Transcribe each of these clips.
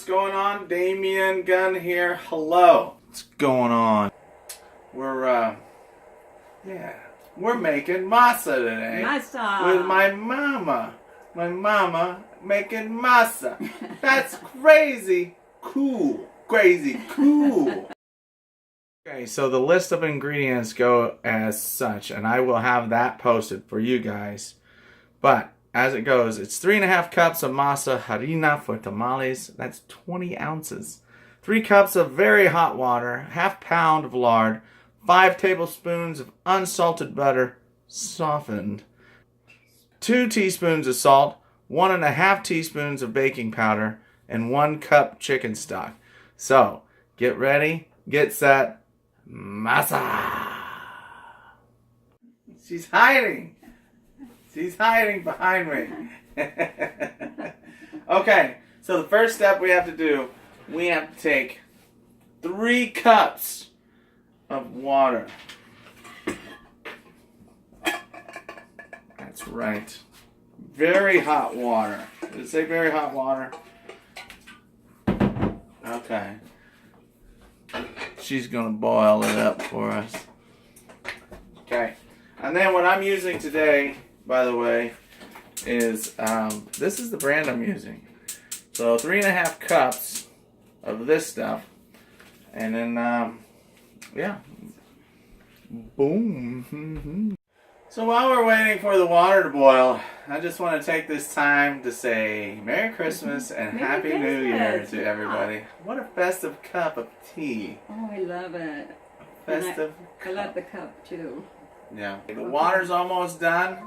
what's going on? Damien Gunn here. Hello. What's going on? We're making masa today. Masa. With my mama. My mama making masa. That's crazy cool. Crazy cool. Okay, so the list of ingredients go as such, and I will have that posted for you guys. But as it goes, it's 3.5 cups of MASA harina for tamales. That's 20 ounces. 3 cups of very hot water, ½ pound of lard, 5 tablespoons of unsalted butter, softened, 2 teaspoons of salt, 1.5 teaspoons of baking powder, and 1 cup chicken stock. So, get ready, get set, masa! She's hiding! She's hiding behind me. Okay, so the first step we have to do, we have to take 3 cups of water. That's right. Very hot water. Did it say very hot water? Okay. She's going to boil it up for us. Okay. And then what I'm using today, by the way, is this is the brand I'm using. So 3.5 cups of this stuff, and then yeah, boom. So while we're waiting for the water to boil, I just want to take this time to say Merry Christmas and Happy New Year to everybody. What a festive cup of tea. Oh, I love it. Festive. I love the cup too. Yeah. The water's almost done.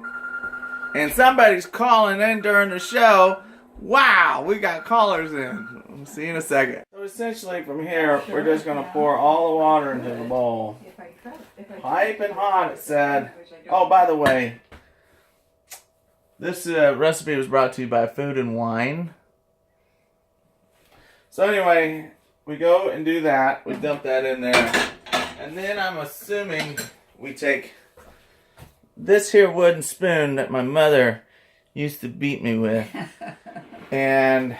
And somebody's calling in during the show. Wow, we got callers in. We'll see you in a second. So essentially from here, we're just going to pour all the water into the bowl. Piping hot, it said. Oh, by the way, this recipe was brought to you by Food and Wine. So anyway, we go and do that. We dump that in there. And then I'm assuming we take this here wooden spoon that my mother used to beat me with, and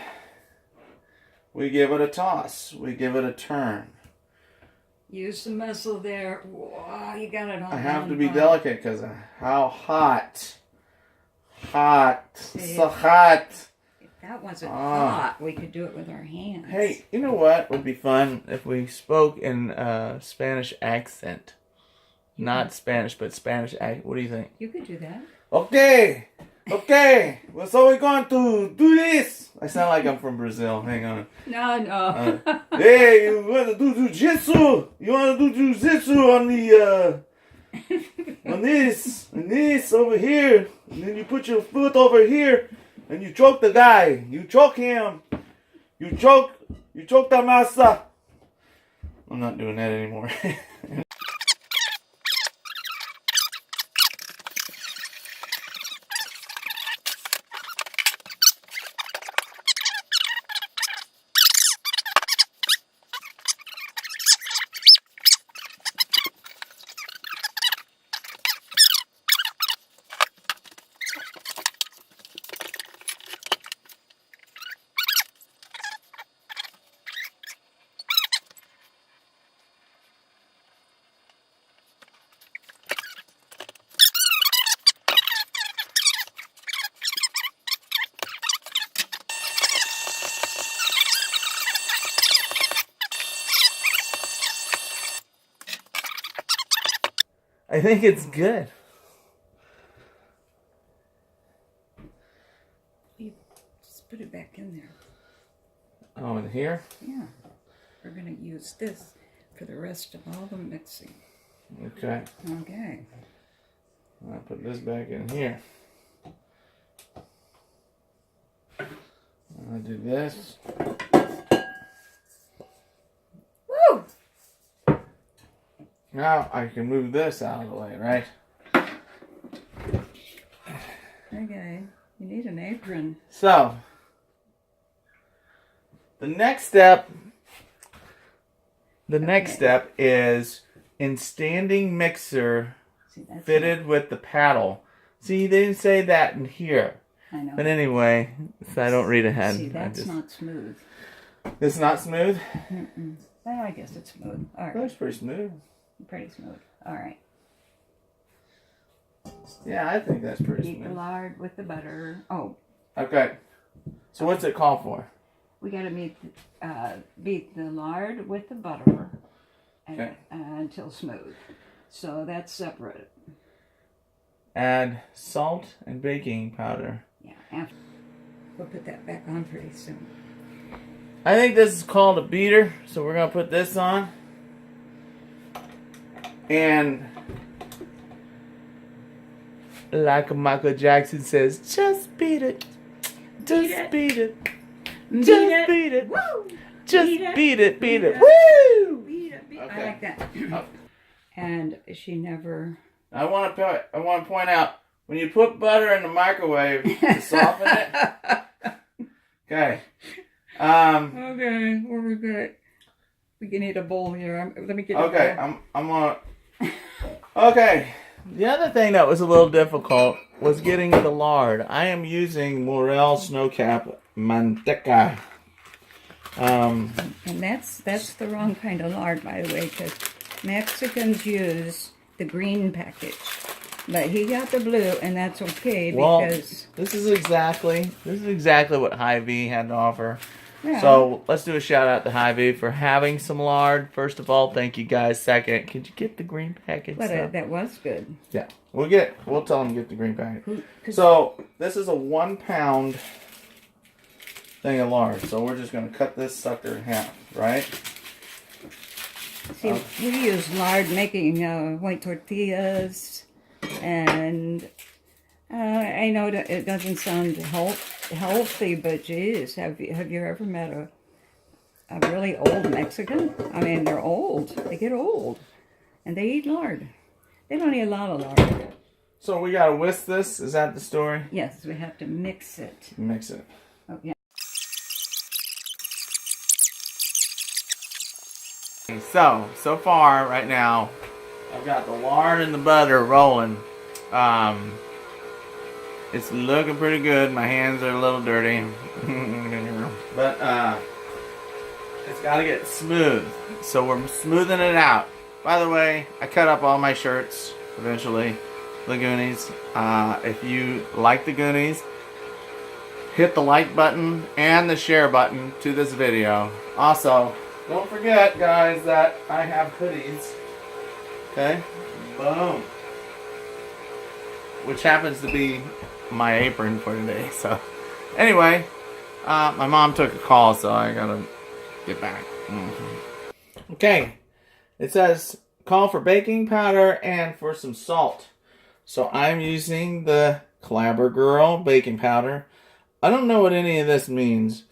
we give it a toss. We give it a turn. Use the muscle there. Wow, you got it on. I have to be delicate because of how hot. So hot. If that wasn't hot, we could do it with our hands. Hey, you know what would be fun if we spoke in Spanish accent? Not Spanish, but Spanish accent. What do you think? You could do that. Okay. Well, so we're going to do this. I sound like I'm from Brazil. Hang on. No. Hey, you want to do jiu-jitsu? You want to do jiu-jitsu on the on this over here, and then you put your foot over here, and you choke the guy. You choke him. You choke the masa. I'm not doing that anymore. I think it's good. You just put it back in there. Oh, in here? Yeah. We're going to use this for the rest of all the mixing. Okay. Okay. I'll put this back in here. I'll do this. Woo! Now I can move this out of the way, right? Okay. You need an apron. So, the next step is in standing mixer fitted with the paddle. See, they didn't say that in here. I know. But anyway, so I don't read ahead. See, that's not smooth. It's not smooth? Well, I guess it's smooth. All right. Looks pretty smooth. Pretty smooth. All right. Yeah, I think that's pretty Beat the smooth. lard with the butter. Oh. Okay. So what's it called for? We got to beat the lard with the butter until smooth. So that's separate. Add salt and baking powder. Yeah. After. We'll put that back on pretty soon. I think this is called a beater, so we're going to put this on. And like Michael Jackson says, just beat it. Just beat it. Just beat it. Woo! Just beat it. Beat it. Woo! Beat it. Beat it. Okay. I like that. And she never... I want to point out, when you put butter in the microwave to soften it. Okay. Okay, where we good? We can need a bowl here. Let me get a bowl. I'm on. Okay. The other thing that was a little difficult was getting the lard. I am using Morel Snowcap Manteca. And that's the wrong kind of lard, by the way, because Mexicans use the green package. But he got the blue, and that's okay because this is exactly what Hy-Vee had to offer. Yeah. So let's do a shout out to Hy-Vee for having some lard. First of all, thank you guys. Second, could you get the green package? But that was good. Yeah, we'll tell them to get the green package. So this is a 1 pound thing of lard. So we're just gonna cut this sucker in half, right? See, we use lard making white tortillas. And I know that it doesn't sound healthy, but geez, have you ever met a really old Mexican? I mean, they're old. They get old, and they eat lard. They don't eat a lot of lard. So we gotta whisk this. Is that the story? Yes, we have to mix it. Mix it. Oh yeah. So far right now, I've got the lard and the butter rolling. It's looking pretty good. My hands are a little dirty. But it's got to get smooth. So we're smoothing it out. By the way, I cut up all my shirts eventually. The Goonies. If you like the Goonies, hit the like button and the share button to this video. Also, don't forget, guys, that I have hoodies. Okay? Boom. Which happens to be my apron for today. So, anyway, my mom took a call, so I gotta get back. Okay. It says call for baking powder and for some salt. So, I'm using the Clabber Girl baking powder. I don't know what any of this means,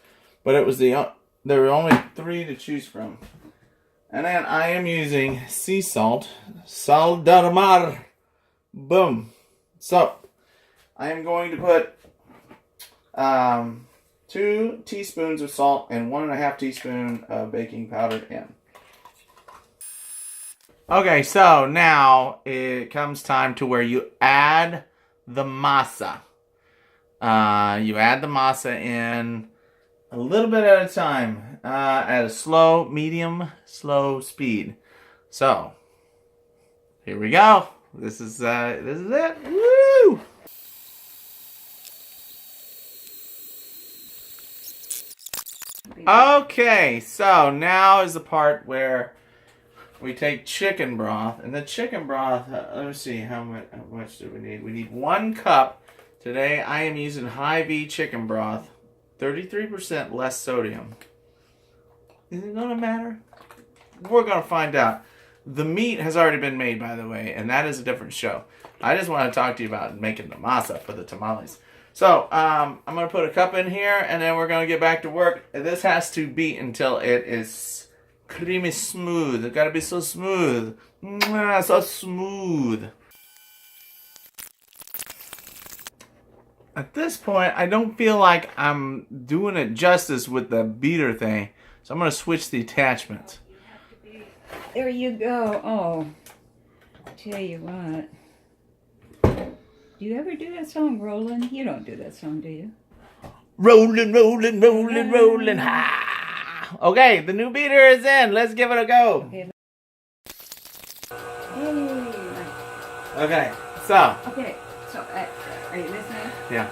but it was there were only 3 to choose from. And then I am using sea salt, sal de mar. Boom. So, I am going to put 2 teaspoons of salt and 1.5 teaspoon of baking powder in. Okay, so now it comes time to where you add the masa. You add the masa in a little bit at a time, at a slow, medium, slow speed. So, here we go. This is it. Woo! Okay, so now is the part where we take chicken broth, and the chicken broth. Let me see how much do we need. We need 1 cup. Today I am using Hy-Vee chicken broth. 33% less sodium. Is it gonna matter? We're gonna find out. The meat has already been made, by the way, and that is a different show. I just want to talk to you about making the masa for the tamales. So, I'm gonna put a cup in here, and then we're gonna get back to work. This has to beat until it is creamy smooth. It gotta be so smooth. So smooth. At this point, I don't feel like I'm doing it justice with the beater thing. So I'm going to switch the attachments. There you go. Oh, tell you what. Do you ever do that song, Rollin'? You don't do that song, do you? Rolling, rolling, rolling, rolling, ha! Okay, the new beater is in. Let's give it a go. Okay. Okay, so. Okay, so are you listening? Yeah.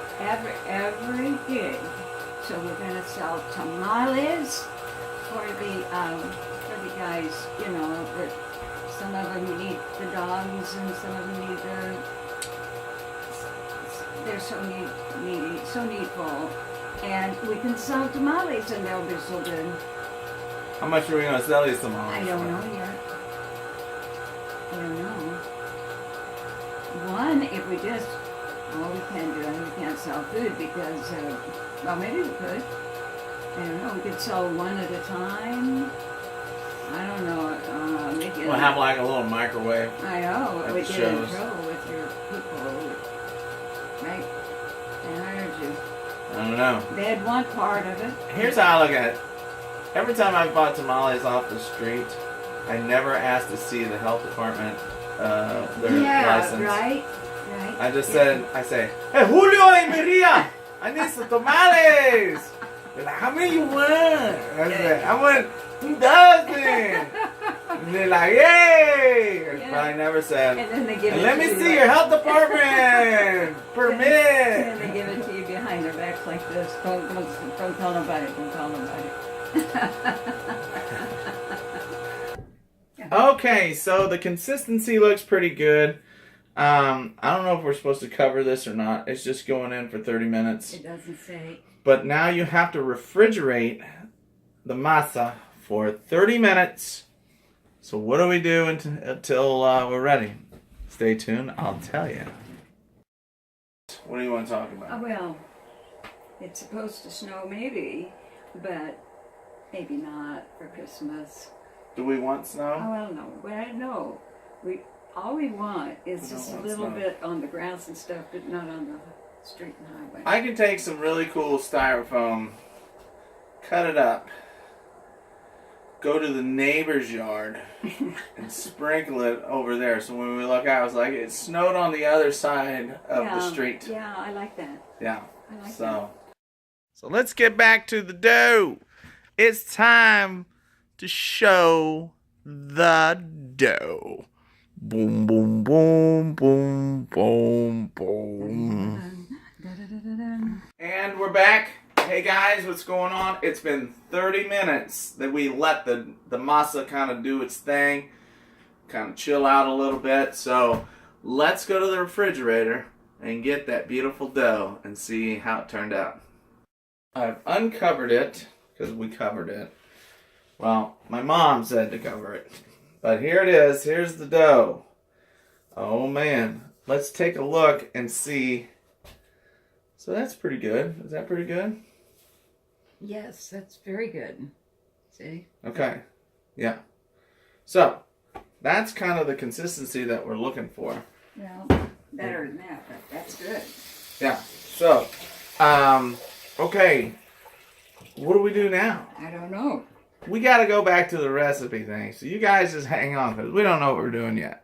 Every gig. So we're gonna sell tamales for the guys. You know that some of them need the dogs and some of them need they're so needful. And we can sell tamales and they'll be so good. How much are we gonna sell these tamales? I don't know yet. I don't know. One, if we just, well, we can't do it. We can't sell food because, well, maybe we could. I don't know. We could sell one at a time. I don't know. Maybe. We'll have like a little microwave. I know. At We the get in shows. trouble with your people, right? They hired you. I don't know. They'd want part of it. Here's how I look at it. Every time I've bought tamales off the street, I never asked to see the health department, their license. Right. I just said, hey, Julio y Maria, I need some tamales. They're like, how many you want? I said, I want 2,000. And they're like, yay! But I never said, And then they give and it let to me you see your health department permit. And they give it to you behind their backs like this. Don't tell nobody. Don't tell nobody. Okay, so the consistency looks pretty good. I don't know if we're supposed to cover this or not. It's just going in for 30 minutes. It doesn't say. But now you have to refrigerate the masa for 30 minutes. So what do we do until we're ready? Stay tuned. I'll tell you. What do you want to talk about? Well, it's supposed to snow maybe, but maybe not for Christmas. Do we want snow? Oh, well, no. Well, no. All we want is just a little bit on the grass and stuff, but not on the street and highway. I can take some really cool styrofoam, cut it up, go to the neighbor's yard, and sprinkle it over there. So when we look out, it's like it snowed on the other side of the street. Yeah, I like that. Yeah. I like that. So let's get back to the dough. It's time to show the dough. Boom, boom, boom, boom, boom, boom. And we're back. Hey guys, what's going on? It's been 30 minutes that we let the masa kind of do its thing, kind of chill out a little bit. So let's go to the refrigerator and get that beautiful dough and see how it turned out. I've uncovered it because we covered it. Well, my mom said to cover it. But here it is. Here's the dough. Oh man. Let's take a look and see. So that's pretty good. Is that pretty good? Yes, that's very good. See? Okay. Yeah. So that's kind of the consistency that we're looking for. Well, better than that, but that's good. Yeah. So, okay. What do we do now? I don't know. We got to go back to the recipe thing. So you guys just hang on because we don't know what we're doing yet.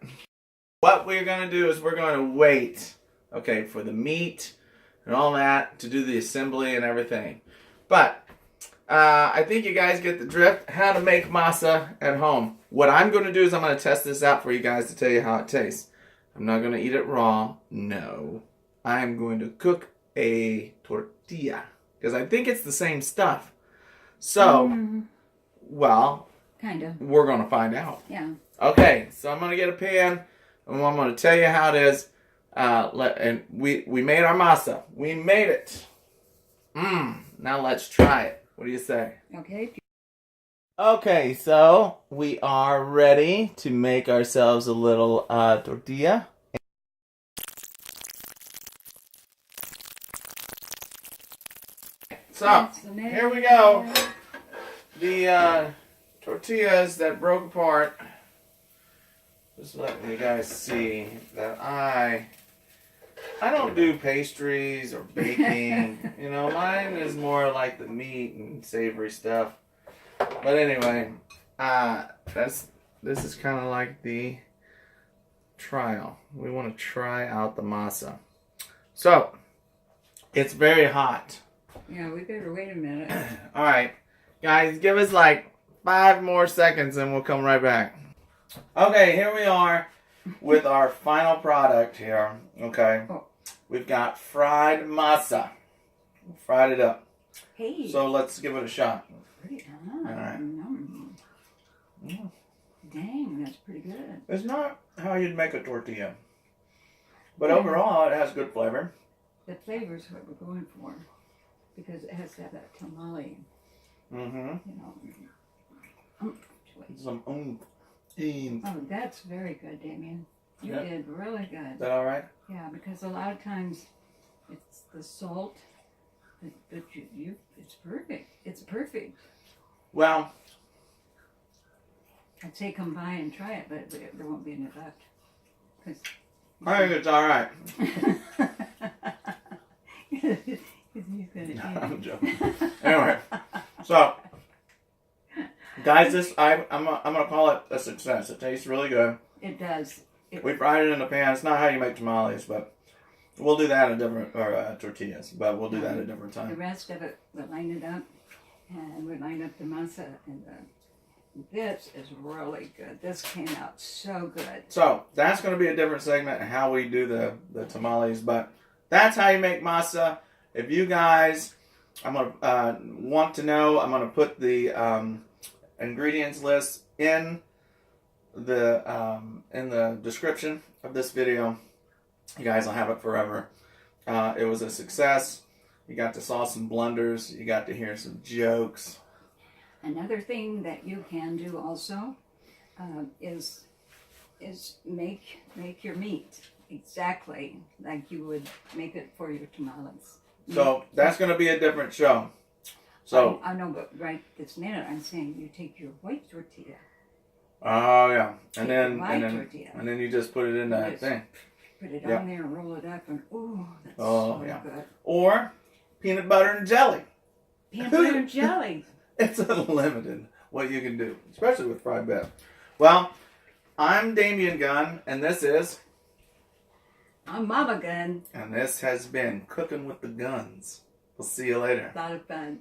What we're going to do is we're going to wait, okay, for the meat and all that to do the assembly and everything. But I think you guys get the drift, how to make masa at home. What I'm going to do is I'm going to test this out for you guys to tell you how it tastes. I'm not going to eat it raw. No. I'm going to cook a tortilla because I think it's the same stuff. So, well, kind of. We're going to find out. Yeah. Okay, so I'm going to get a pan and I'm going to tell you how it is. And we made our masa. We made it. Now let's try it. What do you say? Okay. Okay, so we are ready to make ourselves a little tortilla. So, here we go. The tortillas that broke apart. Just letting you guys see that I don't do pastries or baking. You know, mine is more like the meat and savory stuff. But anyway, this is kind of like the trial. We want to try out the masa. So, it's very hot. Yeah, we better wait a minute. All right. Guys, give us like 5 more seconds and we'll come right back. Okay, here we are with our final product here. Okay. We've got fried masa. Fried it up. Hey. So let's give it a shot. All right. Dang, that's pretty good. It's not how you'd make a tortilla. But overall, it has good flavor. The flavor is what we're going for. Because it has to have that tamale. Mm-hmm. You know. Some Oh, that's very good, Damien. You did really good. Is that all right? Yeah, because a lot of times it's the salt, but it's perfect. It's perfect. Well, I'd say come by and try it, but there won't be enough left. I think it's all right. He's gonna eat it. I'm joking. Anyway, so guys, I'm gonna call it a success. It tastes really good. It does. We fried it in the pan. It's not how you make tamales, but we'll do that at different tortillas. But we'll do that at a different The time. rest of it, we'll line it up, and we line up the masa, and this is really good. This came out so good. So that's going to be a different segment of how we do the tamales. But that's how you make masa. If you guys, I'm gonna want to know, I'm gonna put the ingredients list in the description of this video. You guys will have it forever. It was a success. You got to saw some blunders. You got to hear some jokes. Another thing that you can do also is make your meat exactly like you would make it for your tamales. So that's going to be a different show. So I know, but right this minute I'm saying you take your white tortilla. Oh yeah, and tortilla. then you just put it in that thing. Put it on there and roll it up, and that's so good. Or peanut butter and jelly. Peanut butter and jelly. It's unlimited what you can do, especially with fried beef. Well, I'm Damien Gunn, and this is... I'm Mama Gunn. And this has been Cooking with the Guns. We'll see you later. A lot of fun.